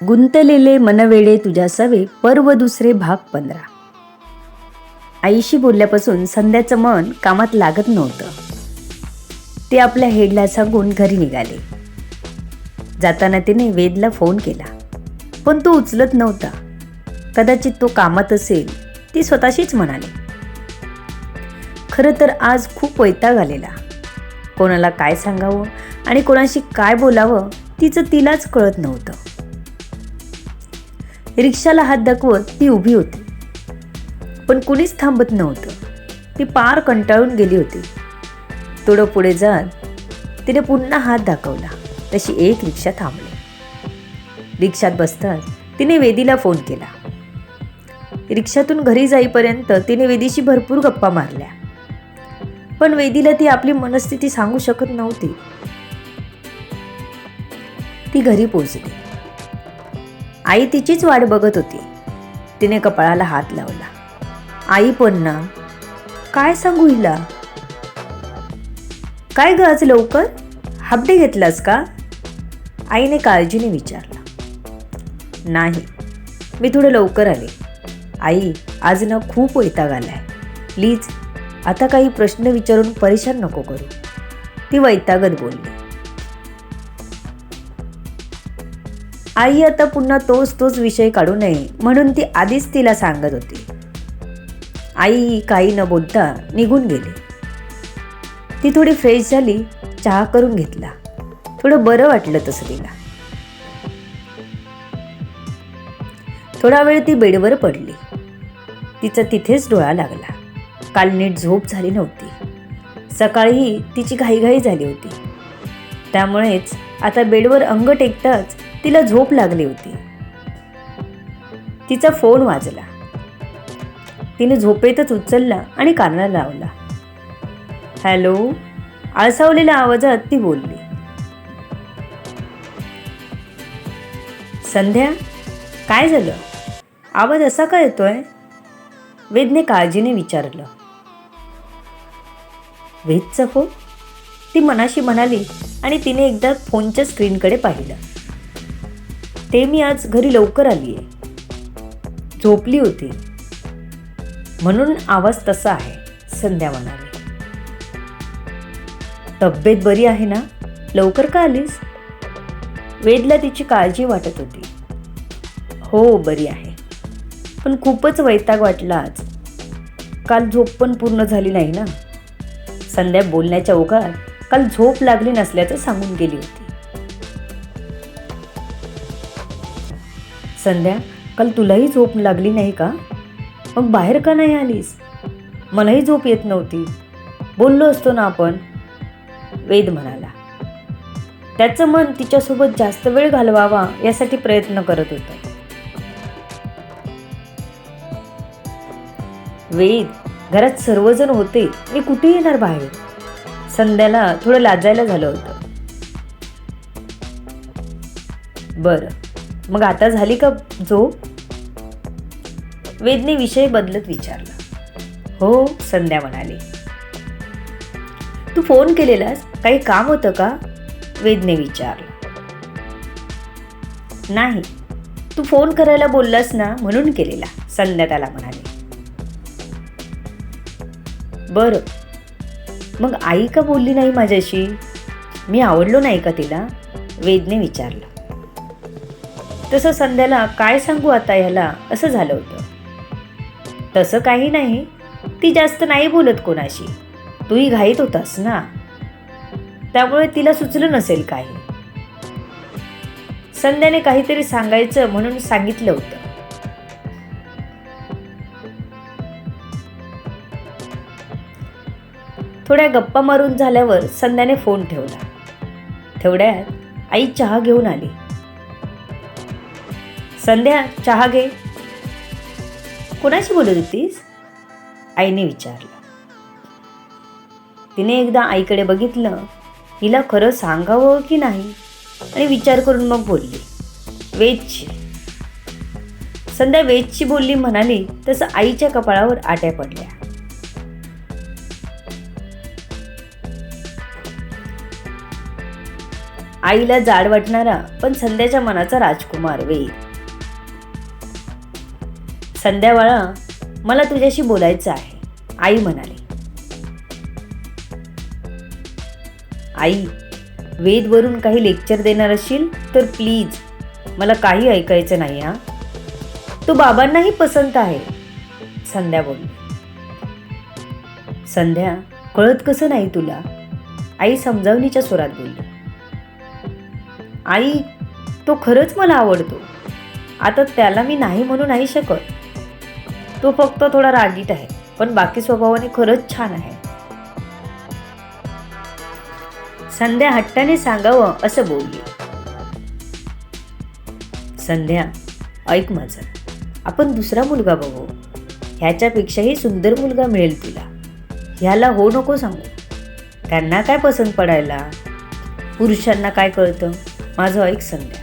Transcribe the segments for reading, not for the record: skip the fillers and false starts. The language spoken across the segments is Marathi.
गुंतलेले मनवेडे तुझ्या सवे पर्व दुसरे भाग 15. आईशी बोलल्यापासून संध्याचं मन कामात लागत नव्हतं. ते आपल्या हेडला सांगून घरी निघाले. जाताना तिने वेदला फोन केला, पण तो उचलत नव्हता. कदाचित तो कामात असेल, ती स्वतःशीच म्हणाली. खरं तर आज खूप वैताग आलेला. कोणाला काय सांगावं आणि कोणाशी काय बोलावं तिचं तिलाच कळत नव्हतं. रिक्षाला हात दाखवत ती उभी होती, पण कुणीच थांबत नव्हतं. ती पार कंटाळून गेली होती. थोडं पुढे जात तिने पुन्हा हात दाखवला, तशी एक रिक्षा थांबली. रिक्षात बसताच तिने वेदीला फोन केला. रिक्षातून घरी जाईपर्यंत तिने वेदीशी भरपूर गप्पा मारल्या, पण वेदीला ती आपली मनस्थिती सांगू शकत नव्हती. ती घरी पोहोचली. आई तिचीच वाट बघत होती. तिने कपाळाला हात लावला. आई पण ना, काय सांगू हिला. काय ग आज लवकर, हाफ डे घेतलास का? आईने काळजीने विचारलं. नाही, मी थोडं लवकर आले. आई, आज ना खूप वैताग आलाय. प्लीज आता काही प्रश्न विचारून परेशान नको करू, ती वैतागत बोलली. आई आता पुन्हा तोच विषय काढू नये म्हणून ती आधीच तिला सांगत होती. आई काही न बोलता निघून गेली. ती थोडी फ्रेश झाली, चहा करून घेतला. थोडं बरं वाटलं तसं तिला. थोडा वेळ ती बेडवर पडली. तिचा तिथेच डोळा लागला. काल नीट झोप झाली नव्हती. सकाळीही तिची घाईघाई झाली होती. त्यामुळेच आता बेडवर अंग टेकताच तिला झोप लागली होती. तिचा फोन वाजला. तिने झोपेतच उचलला आणि कानाला लावला. हॅलो, आळसावलेल्या आवाजात ती बोलली. संध्या, काय झालं? आवाज असा का येतोय? वेदने काळजीने विचारलं. वेदचा फोन? ती मनाशी म्हणाली आणि तिने एकदा फोनच्या स्क्रीनकडे पाहिलं. ते मी आज घरी लवकर आली आहे. झोपली होती म्हणून आवाज तसा आहे, संध्या म्हणाली. तब्येत बरी आहे ना? लवकर का आलीस? वेदला तिची काळजी वाटत होती. हो, बरी आहे, पण खूपच वैताग वाटला आज. काल झोप पण पूर्ण झाली नाही ना. संध्या बोलण्याच्या ओघात काल झोप लागली नसल्याचं सांगून गेली होती. संध्या, काल तुलाही झोप लागली नाही का? मग बाहेर का नाही आलीस? मलाही झोप येत नव्हती. बोललो असतो ना आपण, वेद म्हणाला. त्याचं मन तिच्यासोबत जास्त वेळ घालवावा यासाठी प्रयत्न करत होतं. वेद, घरात सर्वजण होते, मी कुठे येणार बाहेर? संध्याला थोडं लाजायला झालं होतं. बरं, मग आता झाली का झोप? वेदने विषय बदलत विचारला. हो, संध्या म्हणाली. तू फोन केलेलास, काही काम होतं का? वेदने विचारलं. नाही, तू फोन करायला बोललास ना म्हणून केलेला, संध्या त्याला म्हणाली. बरं, मग आई का बोलली नाही माझ्याशी? मी आवडलो नाही का तिला? वेदने विचारलं. तसं संध्याला काय सांगू आता ह्याला असं झालं होतं. तसं काही नाही, ती जास्त नाही बोलत कोणाशी. तूही घाईत होतास ना, त्यामुळे तिला सुचलं नसेल काही. संध्याने काहीतरी सांगायचं म्हणून सांगितलं होतं. थोड्या गप्पा मारून झाल्यावर संध्याने फोन ठेवला. तेवढ्यात आई चहा घेऊन आली. संध्या, चहा घे. कोणाशी बोलत होतीस? आईने विचारलं. तिने एकदा आईकडे बघितलं. हिला खरं सांगावं की नाही आणि विचार करून मग बोलली. वेदची. संध्या वेदची बोलली म्हणाली तसं आईच्या कपाळावर आट्या पडल्या. आईला जाड वाटणारा पण संध्याच्या मनाचा राजकुमार वेद. संध्या बाळा, मला तुझ्याशी बोलायचं आहे, आई म्हणाली. आई, वेदवरून काही लेक्चर देणार असशील तर प्लीज, मला काही ऐकायचं नाही. हा, तो बाबांनाही पसंत आहे, संध्या बोलली. संध्या, कळत कसं नाही तुला, आई समजावणीच्या स्वरात बोलली. आई, तो खरंच मला आवडतो. आता त्याला मी नाही म्हणू नाही शकत. तो फक्त थोडा रागीट आहे, पण बाकी स्वभावाने खरंच छान आहे. संध्या हट्टाने सांगावं असं बोलली. संध्या, ऐक माझं, आपण दुसरा मुलगा बघू. ह्याच्यापेक्षाही सुंदर मुलगा मिळेल तुला. ह्याला हो नको सांगू. त्यांना काय पसंत पडायला, पुरुषांना काय कळतं. माझं ऐक संध्या,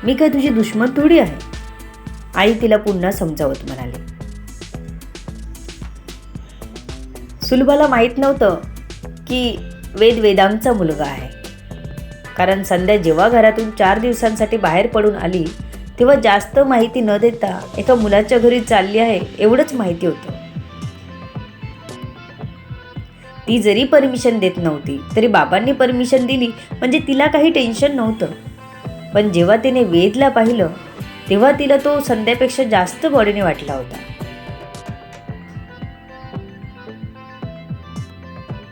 मी काय तुझी दुश्मन थोडी आहे, आई तिला पुन्हा समजावत म्हणाले. सुलभाला माहीत नव्हतं की वेद वेदांगचा मुलगा आहे. कारण संध्या जेव्हा घरातून 4 दिवसांसाठी बाहेर पडून आली तेव्हा जास्त माहिती न देता एका मुलाच्या घरी चालली आहे एवढंच माहिती होतं. ती जरी परमिशन देत नव्हती तरी बाबांनी परमिशन दिली म्हणजे तिला काही टेन्शन नव्हतं. पण जेव्हा तिने वेदला पाहिलं तेव्हा तिला तो संध्यापेक्षा जास्त बॉडीने वाटला होता.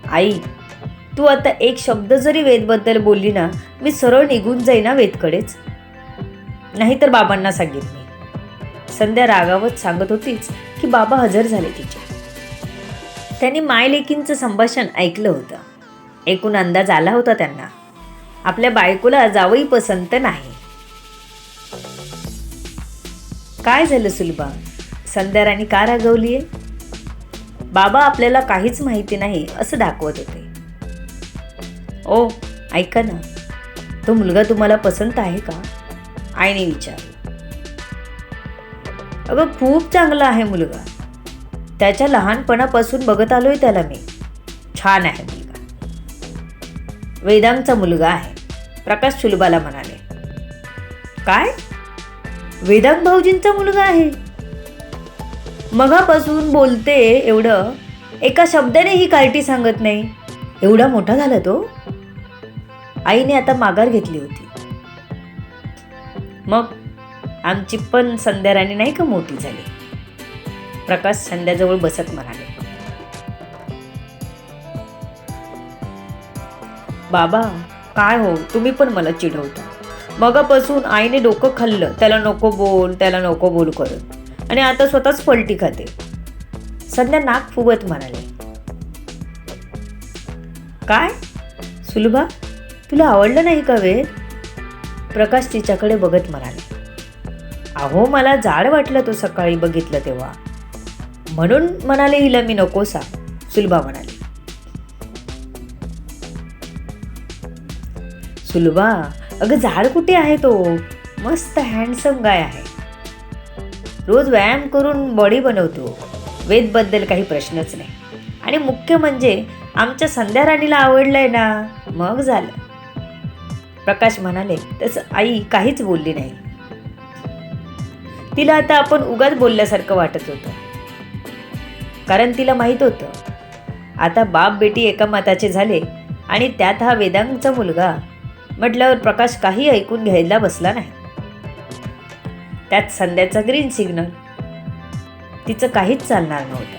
आई, तू आता एक शब्द जरी वेदबद्दल बोलली ना, मी सरळ निघून जाईन ना वेदकडेच, नाहीतर बाबांना सांगेन मी. संध्या रागावत सांगत होतीच की बाबा हजर झाले तिचे. त्यांनी मायलेकींचं संभाषण ऐकलं होतं. एकूण अंदाज आला होता त्यांना, आपल्या बायकोला जावई पसंत नाही. काय झालं सुलभा, संध्या राणी का रागवलीये? बाबा आपल्याला काहीच माहिती नाही असं दाखवत होते. ओ ऐका ना, तो मुलगा तुम्हाला पसंत आहे का, आईने विचारलं. अगं खूप चांगला आहे मुलगा, त्याच्या लहानपणापासून बघत आलोय त्याला मी. छान आहे मुलगा. वेदांगचा मुलगा आहे, प्रकाश सुलभाला म्हणाले. काय, वेदांग भाऊजींचा मुलगा आहे? मगापासून बोलते एवढं, एका शब्दाने ही कार्टी सांगत नाही. एवढा मोठा झाला तो? आईने आता माघार घेतली होती. मग आमची पण संध्या राणी नाही का मोठी झाली, प्रकाश संध्याजवळ बसत म्हणाले. बाबा काय हो, तुम्ही पण मला चिडवता. मगापासून आईने डोकं खाल्लं, त्याला नको बोल त्याला नको बोल करत, आणि आता स्वतःच पलटी खाते. संध्या नाक फुगत म्हणाले. काय सुलभा, तुला आवडलं नाही का वेद? प्रकाश तिच्याकडे बघत म्हणाले. अहो मला जाड वाटलं तो सकाळी बघितलं तेव्हा, म्हणून म्हणाले हिला मी नको सांग, सुलभा म्हणाली. सुलभा, अगं जाड कुठे आहे तो, मस्त हँडसम गाय आहे. रोज व्यायाम करून बॉडी बनवतो. वेदबद्दल काही प्रश्नच नाही. आणि मुख्य म्हणजे आमच्या संध्या राणीला आवडलंय ना, मग झालं. प्रकाश म्हणाले. तसं आई काहीच बोलली नाही. तिला आता आपण उगाच बोलल्यासारखं वाटत होतं, कारण तिला माहित होतं आता बाप बेटी एका मताचे झाले, आणि त्यात हा वेदांगचा मुलगा म्हटल्यावर प्रकाश काही ऐकून घ्यायला बसला नाही. त्यात संध्याचा ग्रीन सिग्नल, तिचं काहीच चालणार नव्हतं.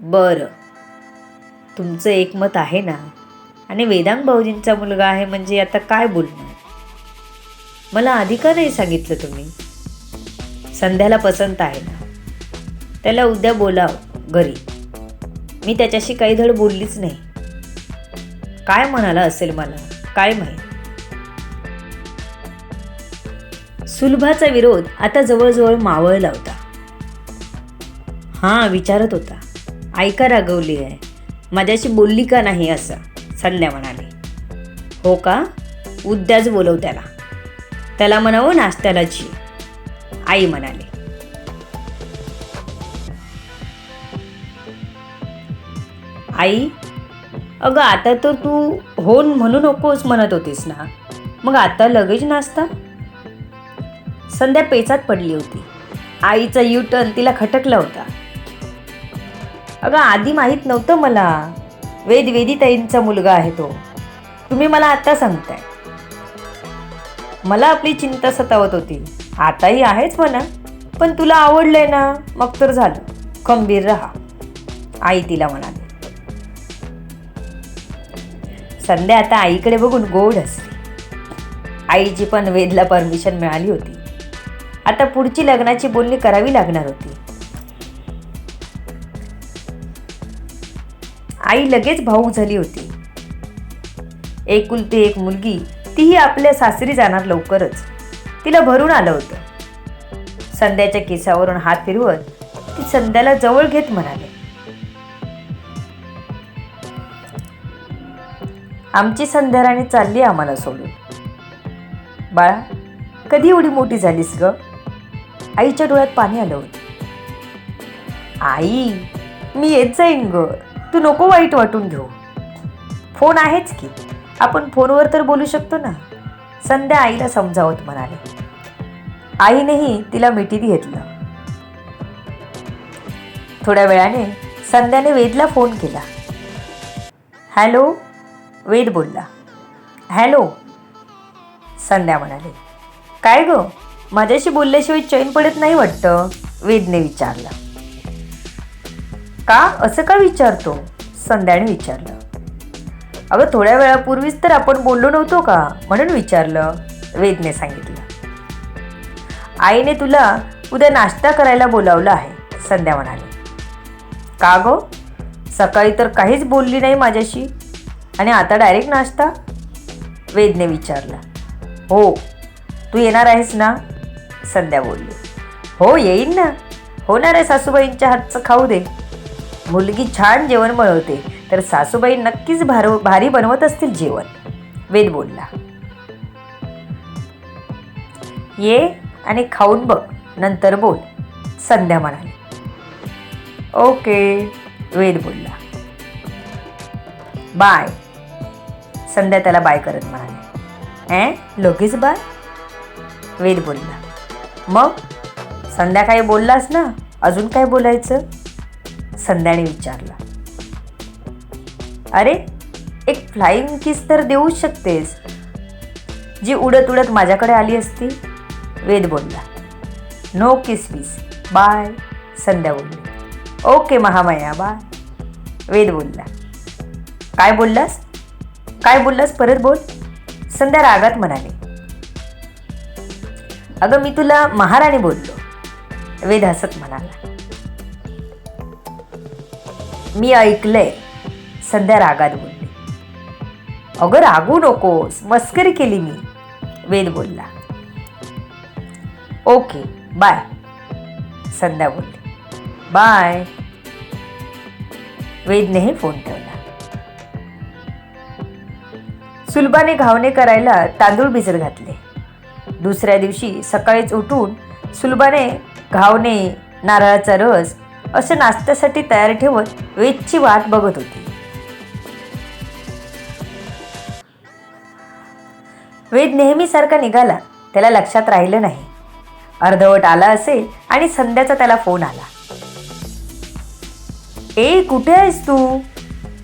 बरं, तुमचं एकमत आहे ना, आणि वेदांग भाऊजींचा मुलगा आहे म्हणजे आता काय बोलणार. मला आधी का नाही सांगितलं तुम्ही? संध्याला पसंत आहे ना, त्याला उद्या बोलाव घरी. मी त्याच्याशी काही धड बोललीच नाही. काय म्हणाला असेल मला काय माहीत. सुलभाचा विरोध आता जवळजवळ मावळला होता. हां विचारत होता, ऐका रागवली आहे, माझ्याशी बोलली का नाही असं, संध्या म्हणाली. हो का, उद्याच बोलव त्याला, त्याला म्हणावं नाश्त्यालाची, आई म्हणाली. आई अगं आता तर तू होन म्हणू नकोस म्हणत होतीस ना, मग आता लगेच नाश्ता? संध्या पेचात पडली होती. आईचा युटर्न तिला खटकला होता. अगं आधी माहीत नव्हतं मला. वेदिताईंचा मुलगा आहे तो. तुम्ही मला आता सांगताय. मला आपली चिंता सतावत होती. आताही आहेच म्हणा, पण तुला आवडलंय ना, मग तर झालं. खंबीर राहा, आई तिला म्हणाली. संध्या आता आईकडे बघून गोड हसली. आईची पण वेदला परमिशन मिळाली होती. आता पुढची लग्नाची बोलणी करावी लागणार होती. आई लगेच भावूक झाली होती. एकुलती एक मुलगी, तीही आपल्या सासरी जाणार लवकरच. तिला भरून आलं होतं. संध्याच्या केसावरून हात फिरवत ती संध्याला जवळ घेत म्हणाले, आमची संध्याराणी चालली आम्हाला सोडून. बाळा, कधी एवढी मोठी झालीस ग? आईच्या डोळ्यात पाणी आलं होतं. आई, मी येत जाईन ग, तू नको वाईट वाटून घेऊ. फोन आहेच की, आपण फोनवर तर बोलू शकतो ना, संध्या आईला समजावत म्हणाले. आईनेही तिला मिठीत घेतलं. थोड्या वेळाने संध्याने वेदला फोन केला. हॅलो, वेद बोलला. हॅलो, संध्या म्हणाले. काय ग, माझ्याशी बोलल्याशिवाय चैन पडत नाही वाटतं? वेदने विचारलं. का, असं का विचारतो? संध्याने विचारलं. अगं थोड्या वेळापूर्वीच तर आपण बोललो नव्हतो का, म्हणून विचारलं, वेदने सांगितलं. आईने तुला उद्या नाश्ता करायला बोलावलं आहे, संध्या म्हणाली. का गो, सकाळी तर काहीच बोलली नाही माझ्याशी आणि आता डायरेक्ट नाश्ता? वेदने विचारला. हो, तू येणार आहेस ना? संध्या बोलली. हो येईन ना, होणार आहे. सासूबाईंच्या हातचं खाऊ दे. मुलगी छान जेवण बनवते, तर सासूबाई नक्कीच भारी बनवत असतील जेवण, वेद बोलला. ये आणि खाऊन बघ, नंतर बोल, संध्या म्हणाली. ओके, वेद बोलला. बाय, संध्या त्याला बाय करत म्हणाले. लगेच बाय? वेद बोलला. मग संध्या काही बोललास ना, अजून काय बोलायचं? संध्याने विचारला. अरे, एक फ्लाइंग किस तर देऊच शकतेस, जी उडत उडत माझ्याकडे आली असती, वेद बोलला. नो किस विस, बाय, संध्या बोलली. ओके महामाया, बाय, वेद बोलला. काय बोललास? काय बोललास, परत बोल, संध्या रागात म्हणाली. अगं मी तुला महाराणी बोललो, वेद हसत म्हणाला. मी ऐकलंय, संध्या रागात बोलली. अगं रागू नकोस, मस्करी केली मी, वेद बोलला. ओके बाय, संध्या बोलली. बाय. वेदनेही फोन ठेवला. सुलभाने घावणे करायला तांदूळ भिजत घातले. दुसऱ्या दिवशी सकाळीच उठून सुलभाने घावणे, नारळाचा रस असं नाश्त्यासाठी तयार ठेवत वेदची वाट बघत होती. वेद नेहमीसारखा निघाला. त्याला लक्षात राहिलं नाही. अर्धवट आला असेल आणि संध्याचा त्याला फोन आला. ए, कुठे आहेस तू?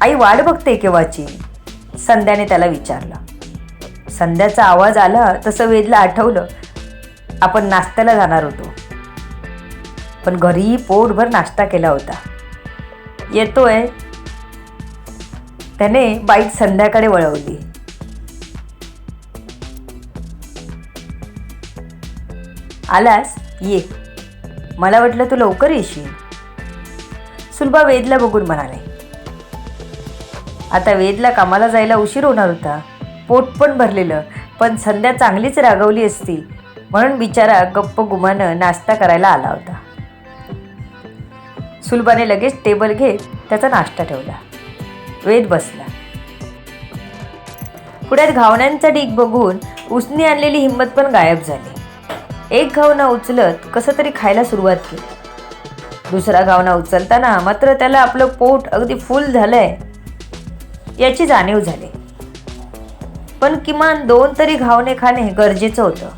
आई वाट बघते केव्हाची, संध्याने त्याला विचारलं. संध्याचा आवाज आला तसं वेदला आठवलं, आपण नाश्त्याला जाणार होतो, पण घरीही पोटभर नाश्ता केला होता. येतोय, त्याने बाईक संध्याकडे वळवली. आलास, ये, मला वाटलं तू लवकर येशील, सुलभा वेदला बघून म्हणाले. आता वेदला कामाला जायला उशीर होणार होता. पोट पण भरलेलं, पण संध्या चांगलीच रागवली असती म्हणून बिचारा गप्प गुमानं नाश्ता करायला आला होता. सुलभाने लगेच टेबल घेत त्याचा नाश्ता ठेवला. वेद बसला. पुढ्यात घावण्यांचा ढीग बघून उसने आणलेली हिंमत पण गायब झाली. एक घावना उचलत कसं तरी खायला सुरुवात केली. दुसरा घावना उचलताना मात्र त्याला आपलं पोट अगदी फुल झालंय याची जाणीव झाली. पण किमान 2 तरी घावणे खाणे गरजेचं होतं.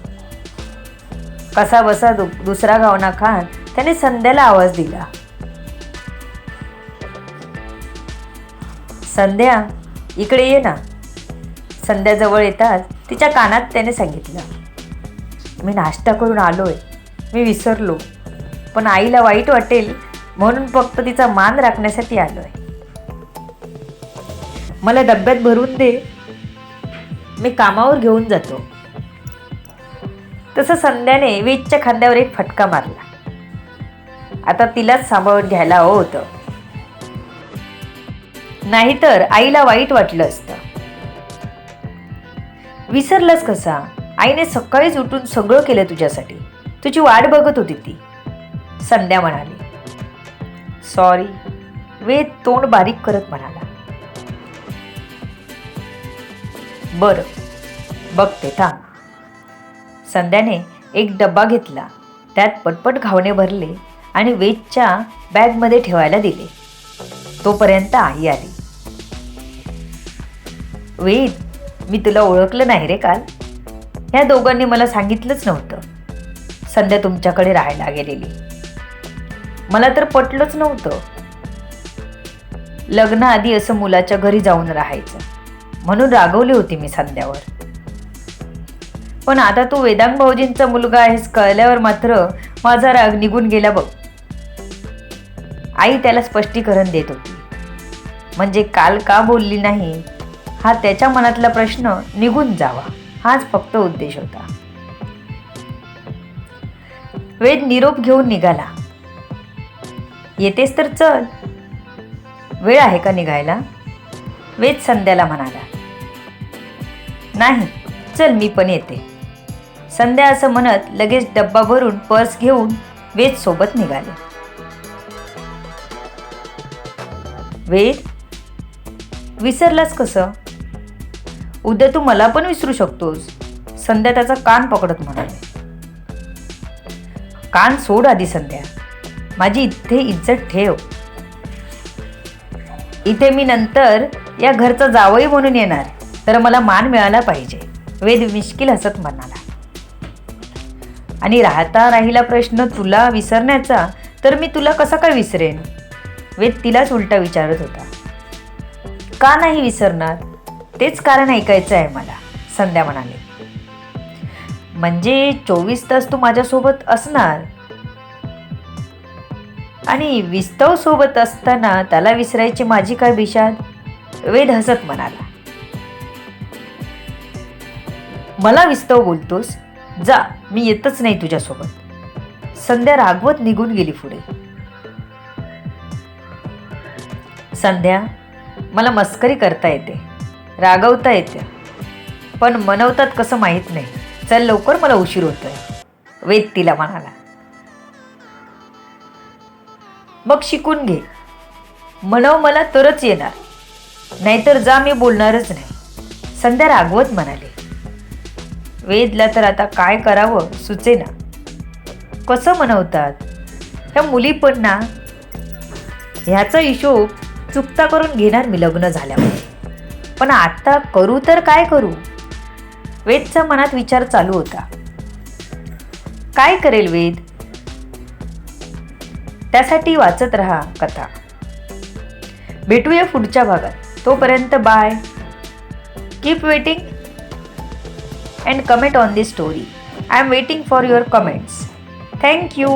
कसा बसा दुसरा घावना खात त्याने संध्याला आवाज दिला. संध्या, इकडे ये ना. संध्या जवळ येताच तिच्या कानात त्याने सांगितलं, मी नाश्ता करून आलोय. मी विसरलो, पण आईला वाईट वाटेल म्हणून फक्त तिचा मान राखण्यासाठी आलोय. मला डब्यात भरून दे, मी कामावर घेऊन जातो. तसं संध्याने वेदच्या खांद्यावर एक फटका मारला. आता तिलाच सांभाळून घ्यायला हवं होतं, नाहीतर आईला वाईट वाटलं असतं. विसरलास कसा? आईने सकाळीच उठून सगळं केलं तुझ्यासाठी. तुझी वाट बघत होती ती, संध्या म्हणाली. सॉरी, वेद तोंड बारीक करत म्हणाला. बरं, बघते थांब. संध्याने एक डब्बा घेतला, त्यात पटपट घावणे भरले आणि वेदच्या बॅगमध्ये ठेवायला दिले. तोपर्यंत आई आली. वेद, मी तुला ओळखलं नाही रे काल. ह्या दोघांनी मला सांगितलंच नव्हतं संध्या तुमच्याकडे राहायला गेलेली. मला तर पटलंच नव्हतं. लग्नाआधी असं मुलाच्या घरी जाऊन राहायचं म्हणून रागवली होती मी संध्यावर. पण आता तू वेदांग भाऊजींचा मुलगा आहेस कळल्यावर मात्र माझा राग निघून गेला बघ. आई त्याला स्पष्टीकरण देत होती. म्हणजे काल का बोलली नाही हा त्याच्या मनातला प्रश्न निघून जावा, हाच फक्त उद्देश होता. वेद निरोप घेऊन निघाला. येतेस तर चल. वेळ आहे का निघायला? वेद संध्याला म्हणाला. नाही, चल मी पण येते. संध्या असं म्हणत लगेच डब्बा भरून पर्स घेऊन वेद सोबत निघाले. वेद, विसरलास कसं? उद्या तू मला पण विसरू शकतोस. संध्या त्याचा कान पकडत म्हणाले. कान सोड आधी संध्या, माझी इथे इज्जत ठेव. इथे मी नंतर या घरचा जावई म्हणून येणार, तर मला मान मिळाला पाहिजे. वेद मिश्किल हसत म्हणाला. आणि राहिला प्रश्न तुला विसरण्याचा, तर मी तुला कसा काय विसरेन? वेद तिलाच उलटा विचारत होता. का नाही विसरणार? तेच कारण ऐकायचं आहे मला, संध्या म्हणाले. म्हणजे 24 तास तू माझ्यासोबत असणार आणि विस्तव सोबत असताना त्याला विसरायची माझी काय बिशाद? वेद हसत म्हणाला. मला विस्तव बोलतोस? जा, मी येतच नाही तुझ्यासोबत. संध्या रागवत निघून गेली पुढे. संध्या, मला मस्करी करता येते, रागवता येते, पण मनवतात कसं माहीत नाही. चल लवकर, मला उशीर होतोय. वेद तिला म्हणाला. मग शिकून घे. मनव मला तरच येणार, नाहीतर जा, मी बोलणारच नाही. संध्या रागवत म्हणाले. वेदला तर आता काय करावं सुचेना. कसं मनवतात ह्या मुली पण ना. ह्याचा हिशोब चुकता करून घेणार मी लग्न झाल्यावर. पण आता करू तर काय करू? वेदच्या मनात विचार चालू होता. काय करेल वेद? त्यासाठी वाचत राहा कथा. भेटूया पुढच्या भागात. तोपर्यंत bye. Keep waiting and comment on this story. I am waiting for your comments. Thank you.